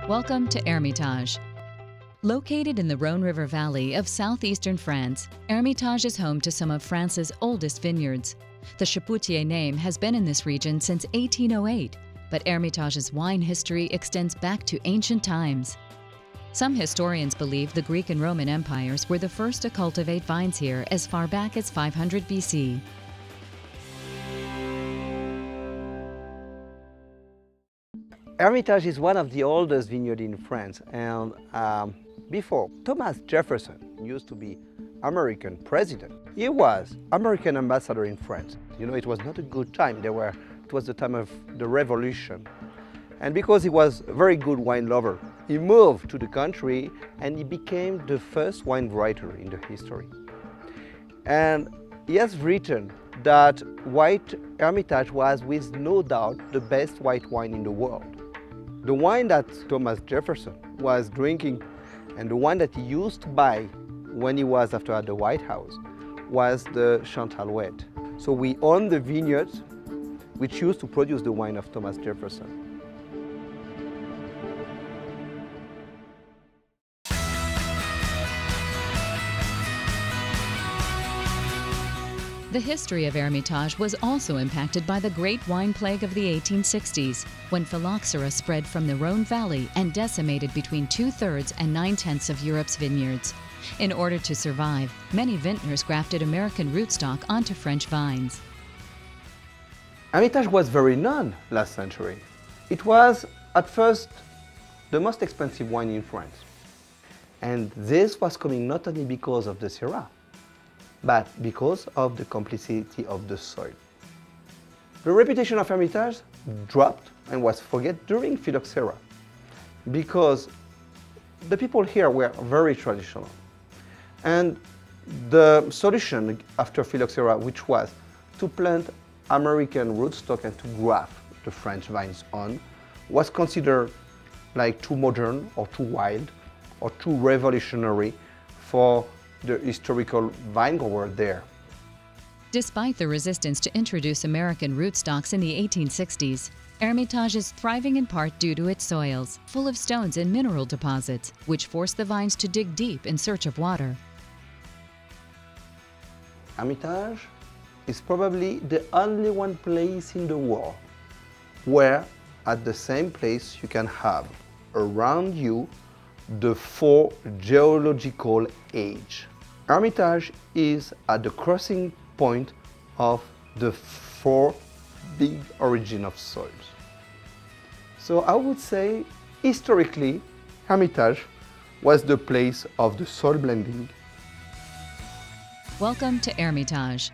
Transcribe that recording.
Welcome to Hermitage. Located in the Rhone River Valley of southeastern France, Hermitage is home to some of France's oldest vineyards. The Chapoutier name has been in this region since 1808, but Hermitage's wine history extends back to ancient times. Some historians believe the Greek and Roman empires were the first to cultivate vines here as far back as 500 BC. Hermitage is one of the oldest vineyards in France, and before Thomas Jefferson used to be American president, he was American ambassador in France. You know, it was not a good time. It was the time of the Revolution. And because he was a very good wine lover, he moved to the country and he became the first wine writer in the history. And he has written that white Hermitage was with no doubt the best white wine in the world. The wine that Thomas Jefferson was drinking and the wine that he used to buy when he was after at the White House was the Chantalouette. So we own the vineyards which used to produce the wine of Thomas Jefferson. The history of Hermitage was also impacted by the Great Wine Plague of the 1860s, when phylloxera spread from the Rhone Valley and decimated between 2/3 and 9/10 of Europe's vineyards. In order to survive, many vintners grafted American rootstock onto French vines. Hermitage was very known last century. It was, at first, the most expensive wine in France. And this was coming not only because of the Syrah, but because of the complexity of the soil. The reputation of Hermitage dropped and was forgotten during phylloxera because the people here were very traditional. And the solution after phylloxera, which was to plant American rootstock and to graft the French vines on, was considered like too modern or too wild or too revolutionary for the historical vine grower there. Despite the resistance to introduce American rootstocks in the 1860s, Hermitage is thriving in part due to its soils, full of stones and mineral deposits, which force the vines to dig deep in search of water. Hermitage is probably the only one place in the world where at the same place you can have around you the 4 geological ages. Hermitage is at the crossing point of the 4 big origins of soils. So I would say, historically, Hermitage was the place of the soil blending. Welcome to Hermitage.